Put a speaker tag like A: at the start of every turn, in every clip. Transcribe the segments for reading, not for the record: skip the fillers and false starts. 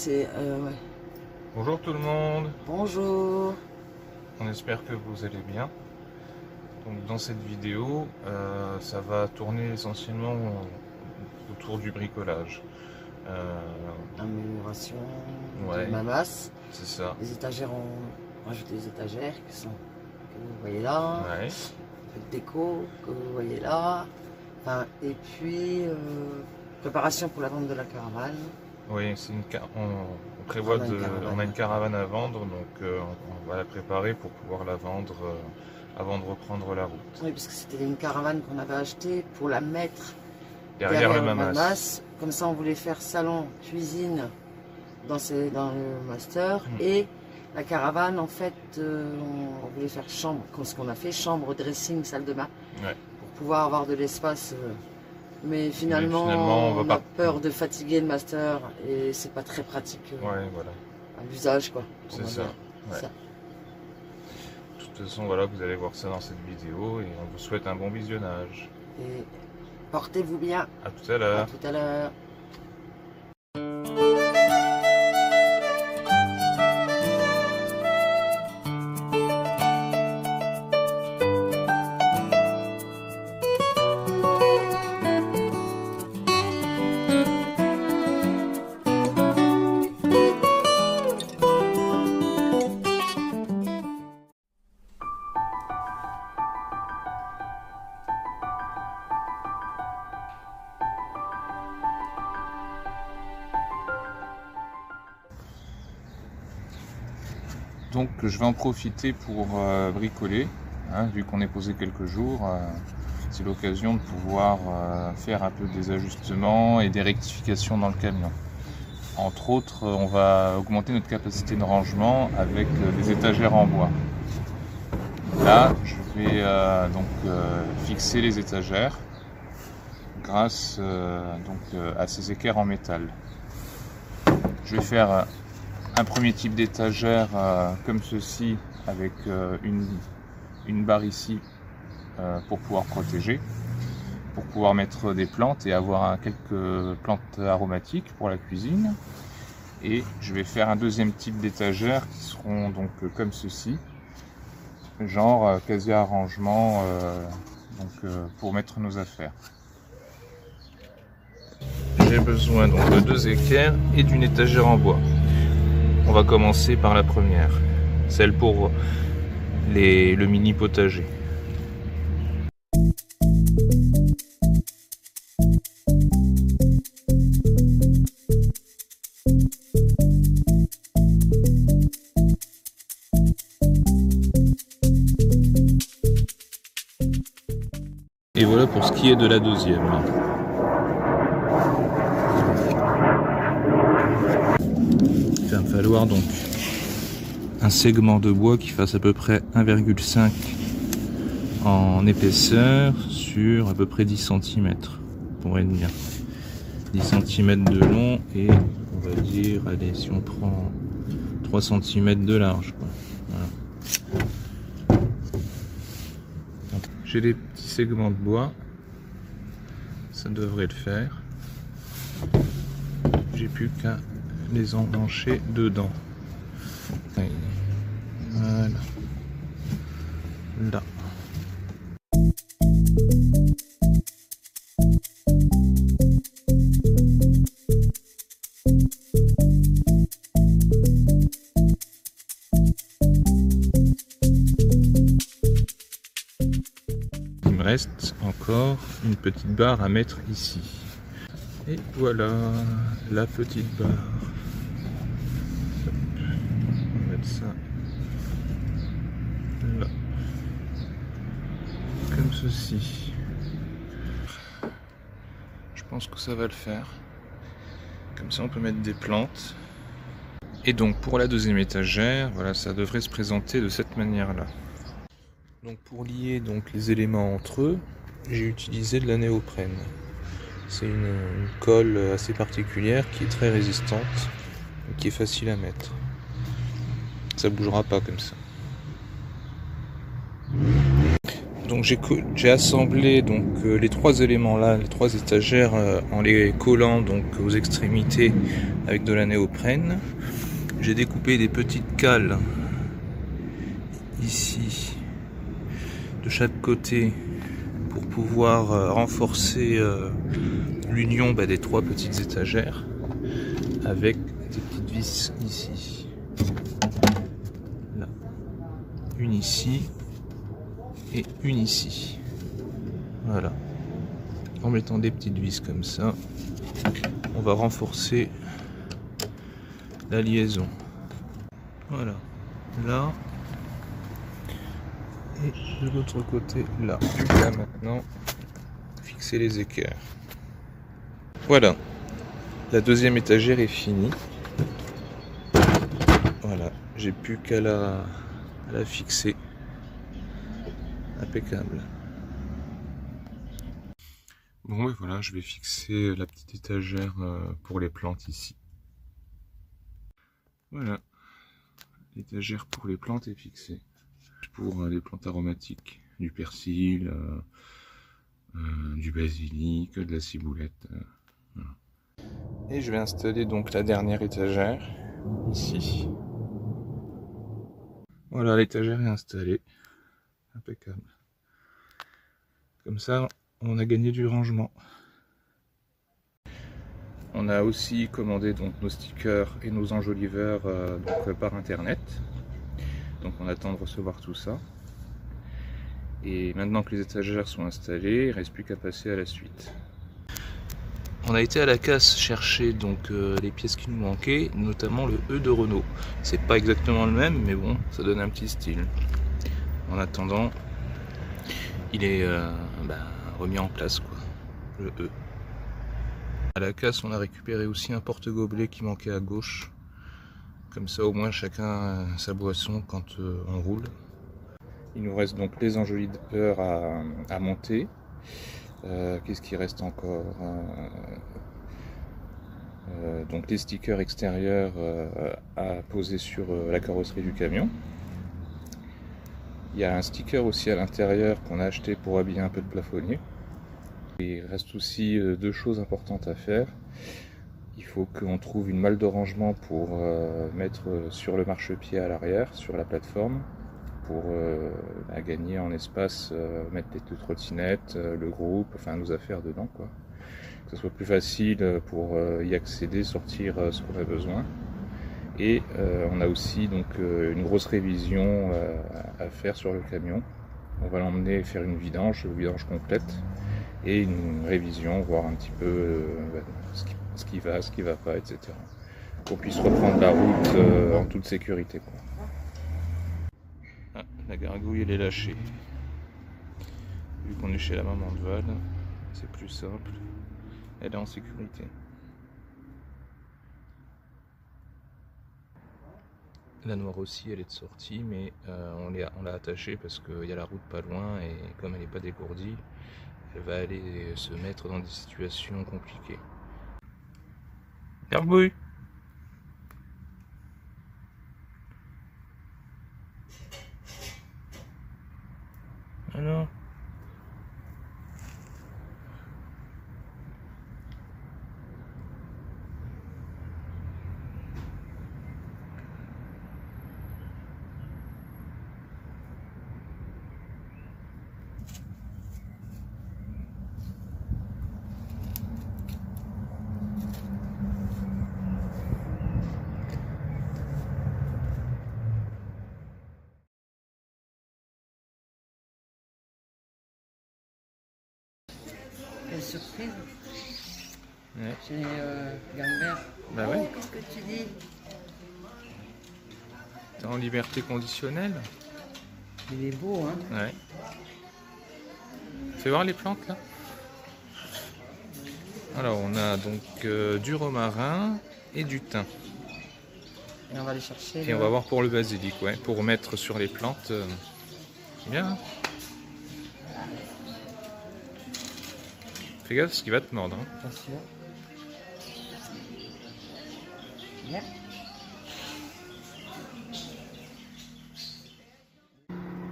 A: C'est ouais.
B: Bonjour tout le monde,
A: Bonjour.
B: on espère que vous allez bien. Donc dans cette vidéo, ça va tourner essentiellement autour du bricolage.
A: Amélioration
B: Ouais.
A: de ma masse.
B: C'est ça.
A: Les étagères, on rajoute des étagères que vous voyez là.
B: Ouais.
A: Un peu de déco que vous voyez là. Enfin, et puis préparation pour la vente de la caravane.
B: Oui, on prévoit on a une caravane à vendre, donc on va la préparer pour pouvoir la vendre avant de reprendre la route.
A: Oui, parce que c'était une caravane qu'on avait achetée pour la mettre
B: Derrière le
A: le
B: Mamas.
A: Comme ça, on voulait faire salon, cuisine dans le master. Et la caravane, en fait, on voulait faire chambre, comme ce qu'on a fait, chambre, dressing, salle de bain,
B: Ouais.
A: pour pouvoir avoir de l'espace. Mais finalement,
B: on
A: a peur de fatiguer le master et c'est pas très pratique
B: Ouais, voilà.
A: à l'usage, quoi.
B: C'est ça. Ouais.
A: Ça.
B: De toute façon, voilà, vous allez voir ça dans cette vidéo et on vous souhaite un bon visionnage.
A: Et portez-vous bien.
B: À tout à l'heure.
A: À tout à l'heure.
B: Donc je vais en profiter pour bricoler, hein, vu qu'on est posé quelques jours. C'est l'occasion de pouvoir faire un peu des ajustements et des rectifications dans le camion. Entre autres, on va augmenter notre capacité de rangement avec des étagères en bois. Là, je vais fixer les étagères grâce à ces équerres en métal. Je vais faire un premier type d'étagère comme ceci avec une barre ici pour pouvoir protéger, pour pouvoir mettre des plantes et avoir quelques plantes aromatiques pour la cuisine. Et je vais faire un deuxième type d'étagère qui seront donc comme ceci, genre casier à rangement pour mettre nos affaires. J'ai besoin donc de 2 équerres et d'une étagère en bois. On va commencer par la première, celle pour le mini potager. Et voilà pour ce qui est de la deuxième. Il va me falloir donc un segment de bois qui fasse à peu près 1,5 en épaisseur sur à peu près 10 cm pour être bien. 10 cm de long et on va dire, allez, si on prend 3 cm de large, quoi. Voilà. J'ai des petits segments de bois, ça devrait le faire. J'ai plus qu'à les emmancher dedans. Voilà. Là. Il me reste encore une petite barre à mettre ici. Et voilà la petite barre. Hop. On va mettre ça là. Comme ceci. Je pense que ça va le faire. Comme ça on peut mettre des plantes. Et donc pour la deuxième étagère, voilà, ça devrait se présenter de cette manière-là. Donc pour lier donc les éléments entre eux, j'ai utilisé de la néoprène. C'est une colle assez particulière qui est très résistante et qui est facile à mettre. Ça bougera pas comme ça. donc j'ai assemblé donc les trois éléments là, les trois étagères en les collant donc aux extrémités avec de la néoprène. J'ai découpé des petites cales ici de chaque côté pour pouvoir renforcer l'union des trois petites étagères avec des petites vis ici. Là. Une ici et une ici. Voilà. En mettant des petites vis comme ça, on va renforcer la liaison. Voilà. Là. Et de l'autre côté, là. Plus qu'à maintenant fixer les équerres. Voilà. La deuxième étagère est finie. Voilà. J'ai plus qu'à la fixer. Impeccable. Bon et voilà, je vais fixer la petite étagère pour les plantes ici. Voilà, l'étagère pour les plantes est fixée. Pour les plantes aromatiques, du persil, du basilic, de la ciboulette. Voilà. Et je vais installer donc la dernière étagère ici. Voilà, l'étagère est installée. Impeccable. Comme ça, on a gagné du rangement. On a aussi commandé donc nos stickers et nos enjoliveurs par internet. Donc on attend de recevoir tout ça. Et maintenant que les étagères sont installées, il ne reste plus qu'à passer à la suite. On a été à la casse chercher donc les pièces qui nous manquaient, notamment le E de Renault. C'est pas exactement le même, mais bon, ça donne un petit style. En attendant, il est remis en place, quoi, le E. À la casse, on a récupéré aussi un porte-gobelet qui manquait à gauche. Comme ça, au moins, chacun a sa boisson quand on roule. Il nous reste donc les enjoliveurs à monter. Qu'est-ce qui reste encore? Donc les stickers extérieurs à poser sur la carrosserie du camion. Il y a un sticker aussi à l'intérieur qu'on a acheté pour habiller un peu de plafonnier. Et il reste aussi deux choses importantes à faire. Il faut qu'on trouve une malle de rangement pour mettre sur le marchepied à l'arrière, sur la plateforme, pour gagner en espace, mettre les deux trottinettes, le groupe, enfin nos affaires dedans, quoi. Que ce soit plus facile pour y accéder, sortir ce qu'on a besoin. Et on a aussi donc une grosse révision à faire sur le camion. On va l'emmener faire une vidange complète et une révision, voir un petit peu ce qui va, ce qui va pas, etc. Qu'on puisse reprendre la route en toute sécurité, quoi. Ah, la gargouille elle est lâchée. Vu qu'on est chez la maman de Val, c'est plus simple. Elle est en sécurité. La noire aussi, elle est de sortie, mais on l'a attachée parce qu'il y a la route pas loin et comme elle n'est pas dégourdie, elle va aller se mettre dans des situations compliquées. Gargouille! Alors?
A: Quelle surprise.
B: Ouais.
A: Chez Gambert.
B: Bah ouais.
A: Qu'est-ce que tu dis?
B: T'es en liberté conditionnelle?
A: Il est beau, hein?
B: Ouais. Fais voir les plantes là. Alors on a donc du romarin et du thym.
A: Et on va aller chercher.
B: Et on va voir pour le basilic, ouais, pour mettre sur les plantes. C'est bien. Hein, fais gaffe parce qu'il va te mordre. Hein.
A: Bien sûr. Bien.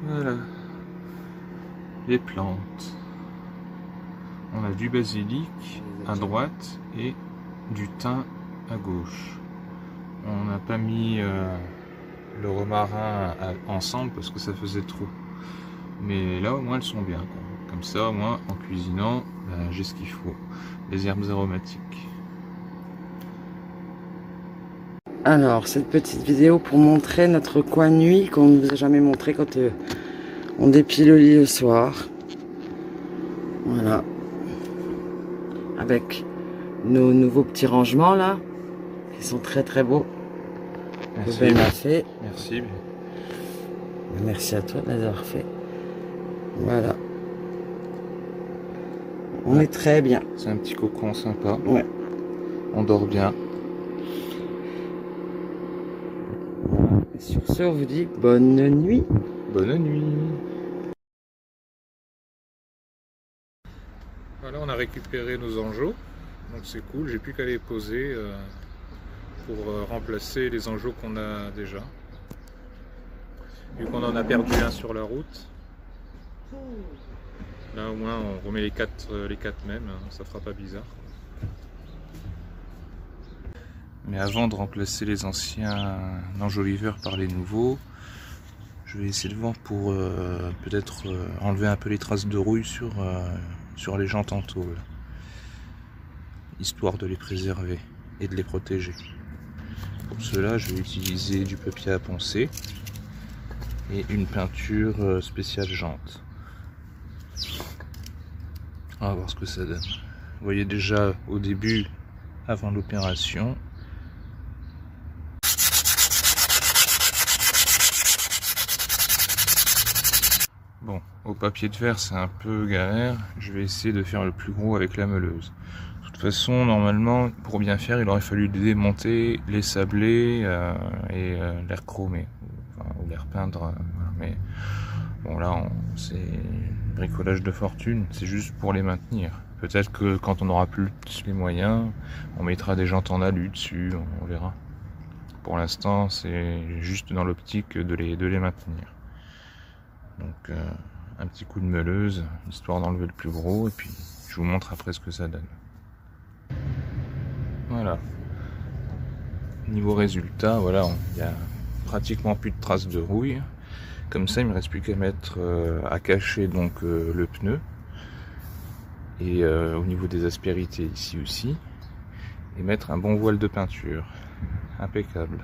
B: Voilà. les plantes. On a du basilic à droite et du thym à gauche. On n'a pas mis le romarin ensemble parce que ça faisait trop. Mais là au moins elles sont bien, quoi. Comme ça au moins en cuisinant, ben, j'ai ce qu'il faut. Les herbes aromatiques.
A: Alors, cette petite vidéo pour montrer notre coin nuit qu'on ne vous a jamais montré quand on dépile le lit le soir. Voilà. Avec nos nouveaux petits rangements là, qui sont très très beaux.
B: Merci.
A: Que Ben m'a fait.
B: Merci.
A: Merci à toi de les avoir fait. Voilà. On est très bien.
B: C'est un petit cocon sympa.
A: Ouais.
B: On dort bien.
A: Et sur ce, on vous dit bonne nuit.
B: Bonne nuit. Voilà, on a récupéré nos angeaux. Donc c'est cool, j'ai plus qu'à les poser pour remplacer les angeaux qu'on a déjà. Vu qu'on en a perdu un sur la route. Là au moins on remet les quatre mêmes, hein, ça fera pas bizarre. Mais avant de remplacer les anciens enjoliveurs par les nouveaux, je vais essayer de voir pour peut-être enlever un peu les traces de rouille sur les jantes en tôle, histoire de les préserver et de les protéger. Pour cela, je vais utiliser du papier à poncer et une peinture spéciale jante. On va voir ce que ça donne. Vous voyez déjà au début, avant l'opération, bon, au papier de verre c'est un peu galère, je vais essayer de faire le plus gros avec la meuleuse. De toute façon, normalement, pour bien faire, il aurait fallu démonter, les sabler et les recromer, enfin, ou les repeindre. Voilà. Mais bon, là, c'est bricolage de fortune, c'est juste pour les maintenir. Peut-être que quand on aura plus les moyens, on mettra des jantes en alu dessus, on verra. Pour l'instant, c'est juste dans l'optique de les maintenir. Donc, un petit coup de meuleuse, histoire d'enlever le plus gros, et puis je vous montre après ce que ça donne. Voilà. Niveau résultat, voilà, il n'y a pratiquement plus de traces de rouille. Comme ça, il me reste plus qu'à mettre à cacher donc le pneu. Et au niveau des aspérités ici aussi. Et mettre un bon voile de peinture. Impeccable.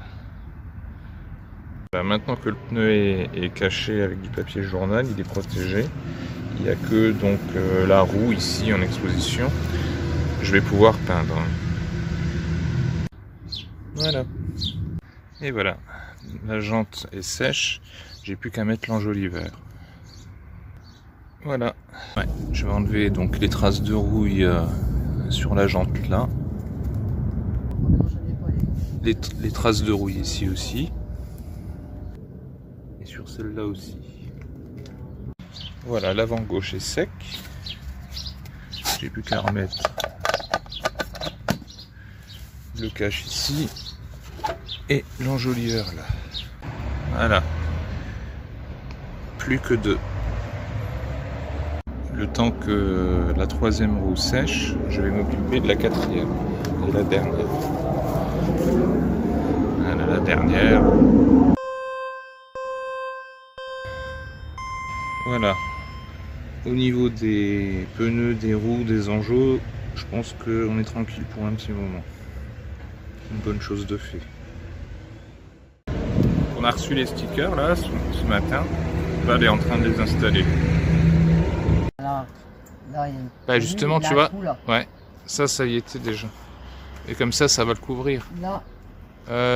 B: Maintenant que le pneu est caché avec du papier journal, il est protégé. Il n'y a que donc la roue ici en exposition. Je vais pouvoir peindre. Voilà. Et voilà. La jante est sèche. J'ai plus qu'à mettre l'enjoliveur. Voilà. Ouais, je vais enlever donc les traces de rouille sur la jante là. Les traces de rouille ici aussi. Et sur celle-là aussi. Voilà, l'avant gauche est sec. J'ai plus qu'à remettre le cache ici et l'enjoliveur là. Voilà. Plus que deux. Le temps que la troisième roue sèche, je vais m'occuper de la quatrième et la dernière. Voilà la dernière. Voilà. Au niveau des pneus, des roues, des enjeux, je pense qu'on est tranquille pour un petit moment. Une bonne chose de fait. On a reçu les stickers là ce matin. Là, elle est en train de les installer.
A: Là, il y a
B: Bah justement, tu vois, ouais, ça y était déjà. Et comme ça va le couvrir.
A: Là,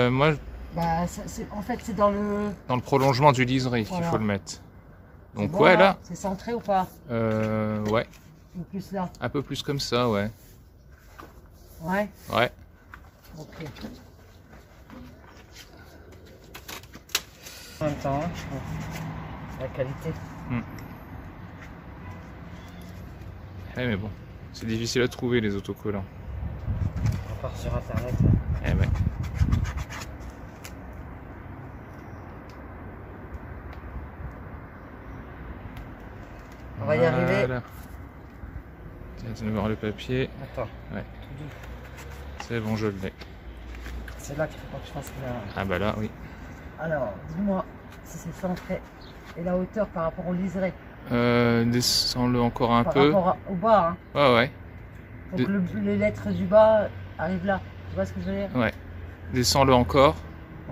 B: moi,
A: bah, en fait, c'est dans le
B: prolongement du liseré
A: voilà.
B: qu'il faut le mettre. Donc
A: bon,
B: ouais, là.
A: C'est centré ou pas?
B: Ouais.
A: Ou plus là?
B: Un peu plus comme ça, ouais.
A: Ouais.
B: Ouais.
A: Ok. En même temps, je trouve la qualité.
B: Ouais, mais bon, c'est difficile à trouver les autocollants.
A: On part sur internet.
B: Eh ouais.
A: va y arriver.
B: Tu viens de voir le papier.
A: Attends.
B: Ouais. C'est bon, je l'ai.
A: C'est là qu'il faut pas que je fasse la...
B: Ah bah là, oui.
A: Alors, dis-moi si c'est centré. Et la hauteur par rapport au liseré.
B: Descends-le encore un
A: par
B: peu.
A: Par rapport au bas, hein.
B: Ouais, ouais.
A: Donc les lettres du bas arrivent là. Tu vois ce que je veux dire?
B: Ouais. Descends-le encore.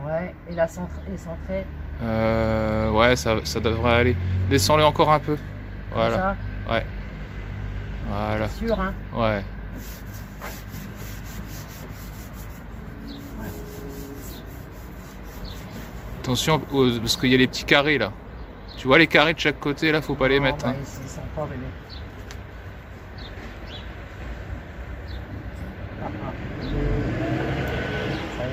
A: Ouais. Et la centrée est centrée.
B: Ouais, ça devrait aller. Descends-le encore un peu. Voilà.
A: Ça,
B: ouais. Voilà.
A: c'est sûr, hein?
B: Ouais. Attention, parce qu'il y a les petits carrés là. Tu vois les carrés de chaque côté là, faut pas les mettre.
A: Bah,
B: Hein.
A: ici, ils sont pas, bébé. Ça y est.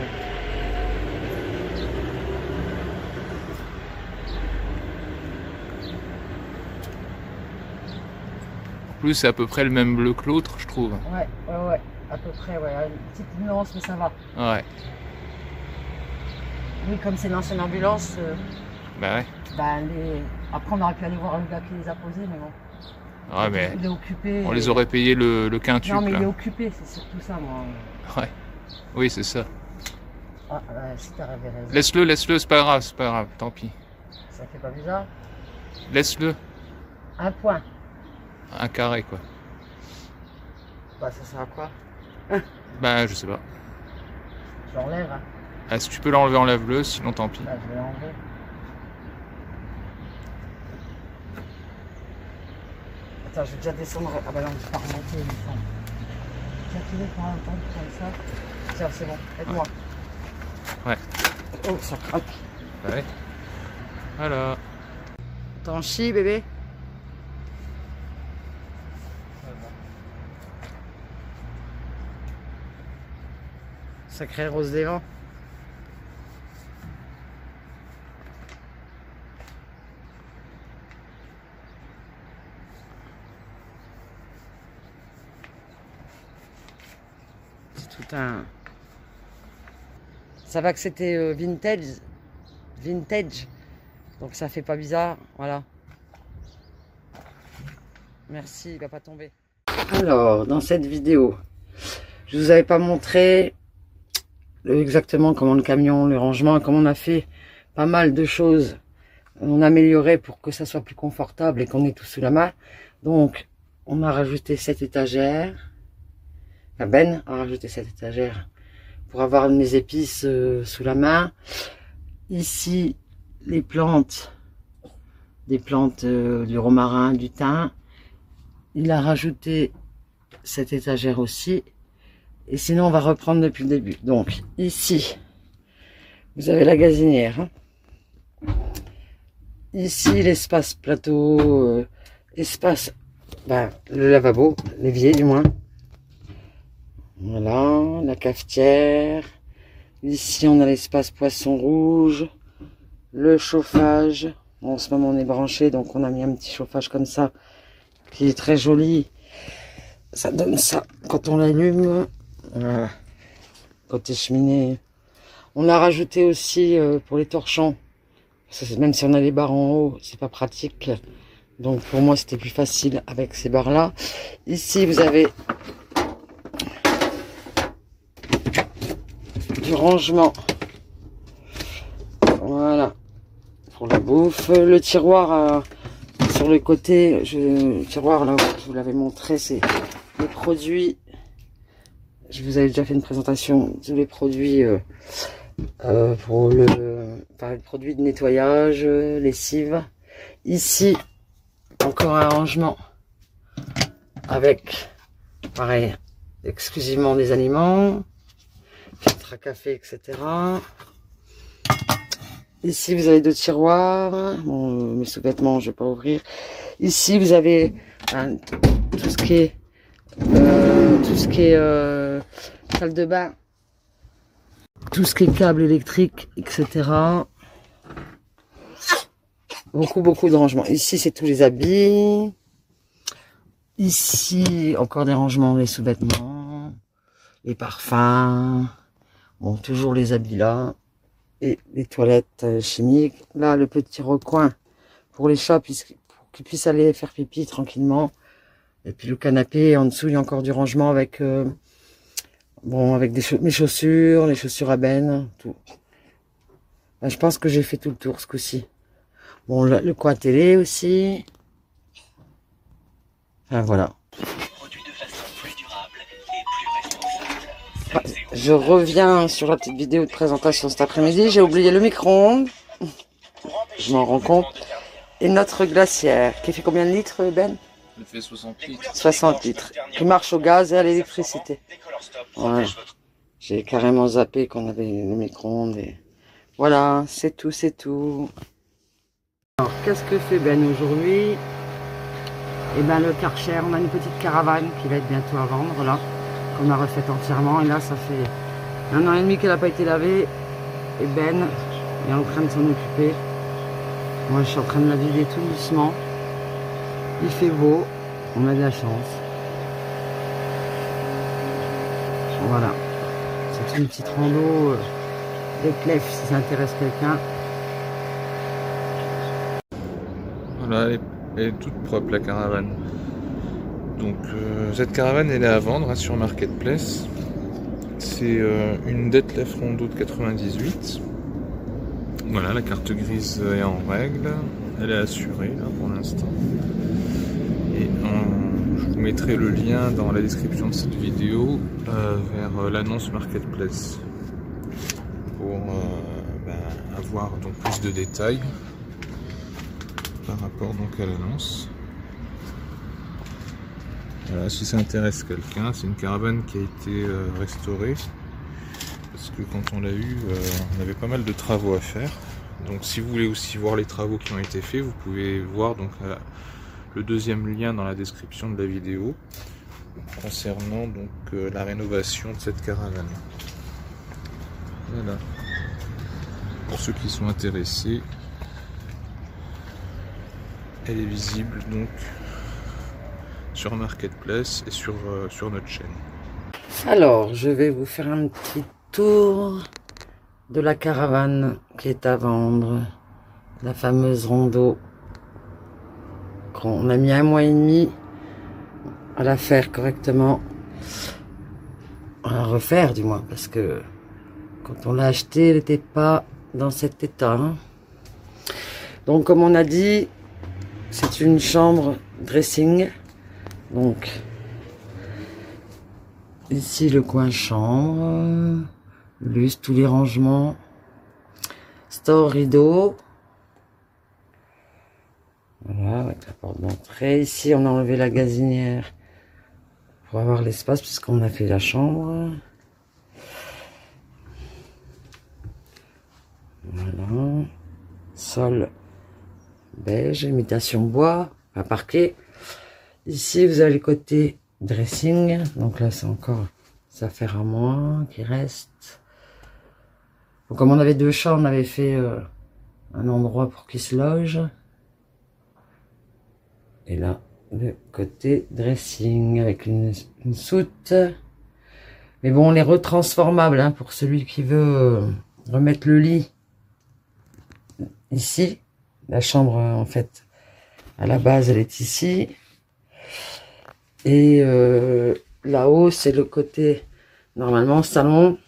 B: En plus, c'est à peu près le même bleu que l'autre, je trouve.
A: Ouais, à peu près, ouais. Une petite nuance, mais ça va.
B: Ouais.
A: Oui, comme c'est l'ancienne ambulance,
B: Bah ouais.
A: bah, après on aurait pu aller voir le gars qui les a posés, mais bon.
B: Ouais, mais
A: Il est occupé.
B: on les aurait payé le quintuple.
A: Non, mais il est
B: là.
A: occupé, c'est surtout ça, moi.
B: Ouais. Oui, c'est ça.
A: Ah, si t'as raison.
B: Laisse-le, c'est pas grave, tant pis.
A: Ça fait pas bizarre?
B: Laisse-le.
A: Un point.
B: Un carré, quoi.
A: Bah, ça sert à quoi?
B: Bah, je sais pas.
A: Je l'enlève, hein.
B: Ah, si tu peux l'enlever, enlève-le, sinon tant pis.
A: Bah, je vais l'enlever. Attends, je vais déjà descendre. Ah bah non, je vais pas remonter, il me semble. Tiens, tu veux prendre un temps comme ça? Tiens, c'est bon, aide-moi.
B: Ouais.
A: Oh, ça craque.
B: Ouais. Voilà.
A: T'en chies, bébé? Sacré rose des vents. C'est tout un... Ça va que c'était vintage. Donc ça fait pas bizarre, voilà. Merci, il va pas tomber. Alors, dans cette vidéo, je vous avais pas montré exactement comment le camion, le rangement, comment on a fait pas mal de choses. On a amélioré pour que ça soit plus confortable et qu'on ait tout sous la main. Donc, on a rajouté cette étagère. La Ben a rajouté cette étagère pour avoir mes épices sous la main. Ici, les plantes, des plantes du romarin, du thym. Il a rajouté cette étagère aussi. Et sinon, on va reprendre depuis le début. Donc, ici, vous avez la gazinière. Hein. Ici, l'espace plateau, espace, le lavabo, l'évier du moins. Voilà, la cafetière. Ici, on a l'espace poisson rouge, le chauffage. Bon, en ce moment, on est branché, donc on a mis un petit chauffage comme ça, qui est très joli. Ça donne ça quand on l'allume. Voilà. Côté cheminée. On a rajouté aussi pour les torchons. Même si on a les barres en haut, c'est pas pratique. Donc pour moi, c'était plus facile avec ces barres-là. Ici, vous avez du rangement. Voilà. Pour la bouffe. Le tiroir sur le côté, le tiroir là, je vous l'avais montré, c'est les produits. Je vous avais déjà fait une présentation de les produits pour les produits de nettoyage, lessive. Ici, encore un rangement avec, pareil, exclusivement des aliments, filtre à café, etc. Ici, vous avez deux tiroirs. Bon, mes sous-vêtements, je vais pas ouvrir. Ici, vous avez tout ce qui est salle de bain, tout ce qui est câble électrique, etc. Beaucoup de rangements. Ici, c'est tous les habits. Ici, encore des rangements, les sous-vêtements, les parfums. Bon, toujours les habits là. Et les toilettes chimiques. Là, le petit recoin pour les chats, pour qu'il puisse aller faire pipi tranquillement. Et puis le canapé, en dessous, il y a encore du rangement avec, bon, avec mes chaussures, les chaussures à Ben, tout. Ben, je pense que j'ai fait tout le tour ce coup-ci. Bon, le coin télé aussi. Enfin, voilà. Je reviens sur la petite vidéo de présentation cet après-midi. J'ai oublié le micro-ondes. Je m'en rends compte. Et notre glacière, qui fait combien de litres, Ben?
B: Elle fait 60 litres.
A: 60 litres. Qui marche au gaz et à l'électricité. Voilà. J'ai carrément zappé qu'on avait le micro-ondes. Et... voilà, c'est tout, c'est tout. Alors, qu'est-ce que fait Ben aujourd'hui? Eh ben, le Karcher, on a une petite caravane qui va être bientôt à vendre, là. Qu'on a refaite entièrement. Et là, ça fait 1 an et demi qu'elle n'a pas été lavée. Et Ben est en train de s'en occuper. Moi, je suis en train de la vider tout doucement. Il fait beau. On a de la chance. Voilà. C'est une petite rando des Clefs, si ça intéresse quelqu'un.
B: Voilà, elle est toute propre, la caravane. Donc cette caravane, elle est à vendre, hein, sur Marketplace. C'est une Detlef Rondo de 98. Voilà, la carte grise est en règle. Elle est assurée là pour l'instant. Et je vous mettrai le lien dans la description de cette vidéo vers l'annonce Marketplace pour avoir donc plus de détails par rapport donc à l'annonce. Voilà, si ça intéresse quelqu'un, c'est une caravane qui a été restaurée parce que quand on l'a eu, on avait pas mal de travaux à faire. Donc si vous voulez aussi voir les travaux qui ont été faits, vous pouvez voir donc le deuxième lien dans la description de la vidéo concernant donc la rénovation de cette caravane. Voilà. Pour ceux qui sont intéressés, elle est visible donc sur Marketplace et sur notre chaîne.
A: Alors, je vais vous faire un petit tour de la caravane qui est à vendre. La fameuse Rondo. On a mis 1 mois et demi à la faire correctement. À la refaire du moins, parce que quand on l'a acheté, elle n'était pas dans cet état. Hein. Donc, comme on a dit, c'est une chambre dressing. Donc, ici le coin chambre, lustre, tous les rangements, store rideau. Voilà, avec la porte d'entrée. Ici, on a enlevé la gazinière pour avoir l'espace puisqu'on a fait la chambre. Voilà. Sol beige, imitation bois, à parquet. Ici, vous avez le côté dressing. Donc là, c'est encore ça faire à moins qui reste. Donc, comme on avait 2 chats, on avait fait un endroit pour qu'ils se logent. Et là, le côté dressing avec une soute. Mais bon, on est retransformable hein, pour celui qui veut remettre le lit ici. La chambre, en fait, à la base, elle est ici. Et là-haut, c'est le côté, normalement, salon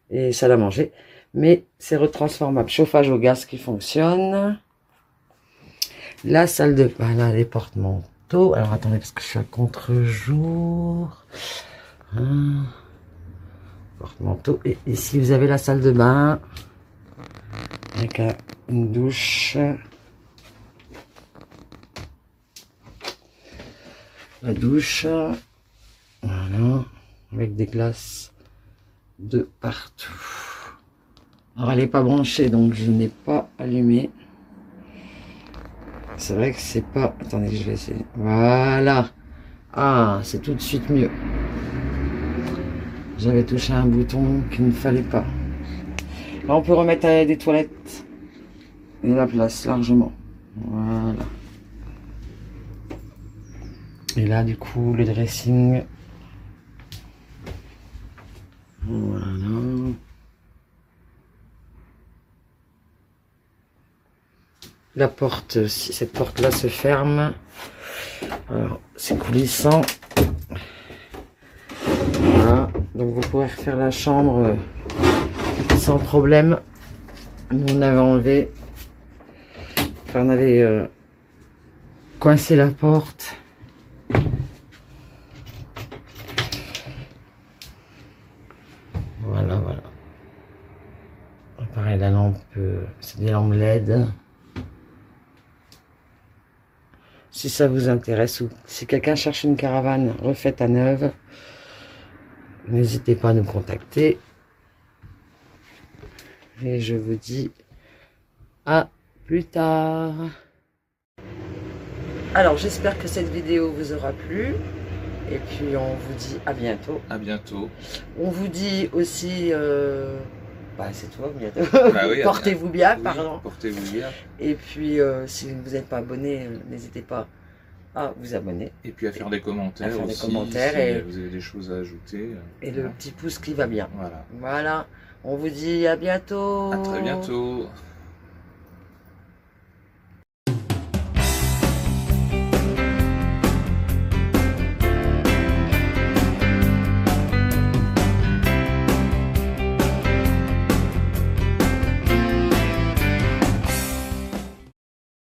A: et salle à manger. Mais c'est retransformable. Chauffage au gaz qui fonctionne. La salle de bain, là, les porte-manteaux. Alors, attendez, parce que je suis à contre-jour. Hein. Porte-manteau. Et ici, vous avez la salle de bain. Avec une douche. La douche. Voilà. Avec des glaces de partout. Alors, elle n'est pas branchée, donc je n'ai pas allumé. C'est vrai que c'est pas... attendez, je vais essayer. Voilà. Ah, c'est tout de suite mieux. J'avais touché un bouton qu'il ne fallait pas. Là, on peut remettre des toilettes. Et la place, largement. Voilà. Et là, du coup, le dressing. Voilà. la porte, si cette porte-là se ferme, alors c'est coulissant. Voilà, donc vous pourrez refaire la chambre sans problème. Nous on avait enlevé, enfin on avait coincé la porte. Voilà, voilà. Pareil, la lampe, c'est des lampes LED. Si ça vous intéresse ou si quelqu'un cherche une caravane refaite à neuve, n'hésitez pas à nous contacter. Et je vous dis à plus tard. Alors j'espère que cette vidéo vous aura plu. Et puis on vous dit à bientôt.
B: À bientôt.
A: On vous dit aussi... bah c'est toi bientôt.
B: Bah oui,
A: portez-vous bien,
B: oui,
A: pardon.
B: Portez-vous bien.
A: Et puis si vous n'êtes pas abonné, n'hésitez pas à vous abonner.
B: Et puis à faire des commentaires
A: à faire
B: aussi.
A: Des commentaires
B: si
A: et
B: vous avez des choses à ajouter.
A: Et le petit pouce qui va bien.
B: Voilà.
A: Voilà. On vous dit à bientôt.
B: À très bientôt.